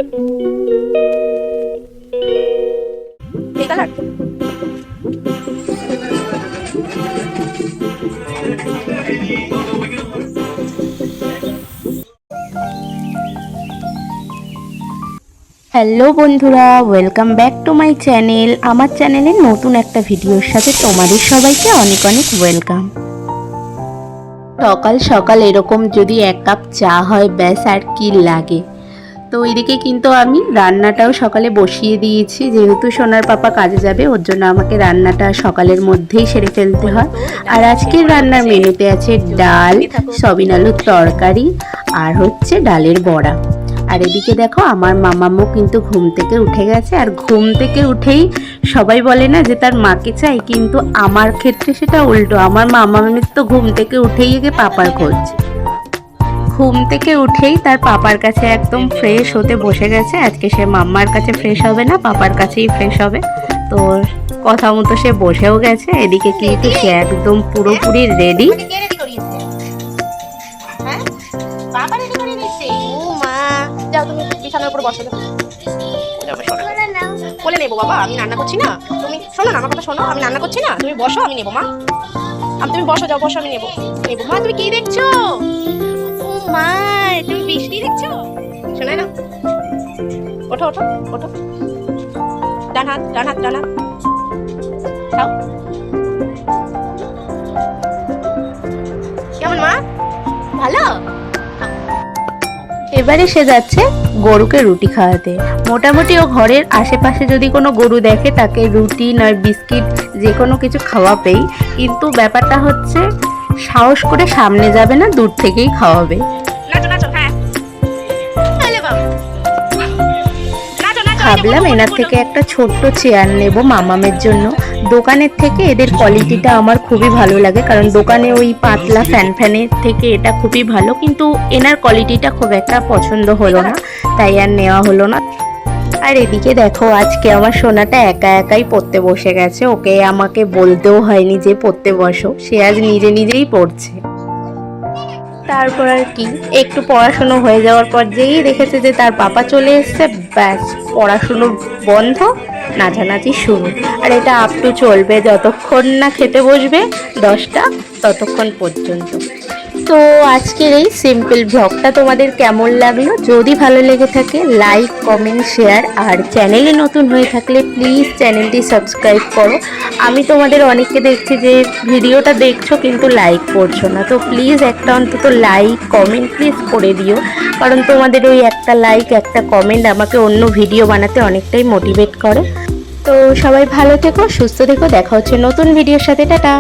Hello বন্ধুরা, welcome back to my channel. আমার চ্যানেলের নতুন একটা ভিডিওর সাথে তোমাদের সবাইকে অনেক অনেক ওয়েলকাম। সকাল সকাল এরকম যদি এক কাপ চা হয়, ব্যাস আর কি লাগে। তো ওইদিকে কিন্তু আমি রান্নাটাও সকালে বসিয়ে দিয়েছি, যেহেতু সোনার পাপা কাজে যাবে, ওর জন্য আমাকে রান্নাটা সকালের মধ্যেই সেরে ফেলতে হয়। আর আজকের রান্নার মেনুতে আছে ডাল, সয়াবিন আলুর তরকারি আর হচ্ছে ডালের বড়া। আর এদিকে দেখো আমার মামামও কিন্তু ঘুম থেকে উঠে গেছে। আর ঘুম থেকে উঠেই সবাই বলে না যে তার মাকে চাই, কিন্তু আমার ক্ষেত্রে সেটা উল্টো। আমার মামামের তো ঘুম থেকে উঠেই আগে পাপার খোঁজ। ঘুম থেকে উঠেই তার পাপার কাছে একদম ফ্রেশ হতে বসে গেছে। আজকে সে মাম্মার কাছে ফ্রেশ হবে না, পাপার কাছেই ফ্রেশ হবে। তো কথা মতো সে বসেও গেছে। এদিকে কিন্তু সে একদম পুরোপুরি রেডি। বলে নেবো বাবা, আমি রান্না করছি না, তুমি শোনো না আমার কথা, শোনো, আমি রান্না করছি না, তুমি বসো, আমি নেবো মা। তুমি বসো, যাও বসো, আমি নেবো নেবো। মা তুমি কি দেখছো? মা তুমি বৃষ্টি দেখছো? শোনাই না, ওঠো ওঠো ওঠো, ডান হাত ডান হাত ডান হাত খাও। কেমন মা? ভালো। এবারে সে যাচ্ছে গরুকে রুটি খাওয়াতে। মোটামুটি ও ঘরের আশেপাশে যদি কোনো গরু দেখে তাকে রুটি নয় বিস্কিট যে কোনো কিছু খাওয়াবেই, কিন্তু ব্যাপারটা হচ্ছে সাহস করে সামনে যাবে না, দূর থেকেই খাওয়াবে। ভাবলাম এনার থেকে একটা ছোট্ট চেয়ার নেব মামামের জন্য। দোকানের থেকে এদের কোয়ালিটিটা আমার খুবই ভালো লাগে, কারণ দোকানে ওই পাতলা ফ্যানের থেকে এটা খুবই ভালো, কিন্তু এনার কোয়ালিটিটা খুব একটা পছন্দ হলো না, তাই আর নেওয়া হলো না। আর এদিকে দেখো আজকে আমার সোনাটা একা একাই পড়তে বসে গেছে। ওকে আমাকে বলতেও হয়নি যে পড়তে বসো, সে আজ নিজে নিজেই পড়ছে। তারপর আর কি, একটু পড়াশুনো হয়ে যাওয়ার পর যেই দেখেছে যে তার পাপা চলে এসছে, ব্যাস পড়াশুনো বন্ধ, নাচানাচি শুরু। আর এটা আপ টু চলবে যতক্ষণ না খেতে বসবে 10টা, ততক্ষণ পর্যন্ত। তো আজকের এই সিম্পল ব্লগটা তোমাদের কেমন লাগলো? যদি ভালো লেগে থাকে লাইক কমেন্ট শেয়ার, আর চ্যানেলে নতুন হয়ে থাকলে প্লিজ চ্যানেলটি সাবস্ক্রাইব করো। আমি তোমাদের অনেককে দেখছি যে ভিডিওটা দেখছো কিন্তু লাইক করছো না, তো প্লিজ একটা অন্তত লাইক কমেন্ট প্লিজ করে দিও, কারণ তোমাদের ওই একটা লাইক একটা কমেন্ট আমাকে অন্য ভিডিও বানাতে অনেকটাই মোটিভেট করে। তো সবাই ভালো থেকো, সুস্থ থেকো, দেখা হচ্ছে নতুন ভিডিওর সাথে। টাটা।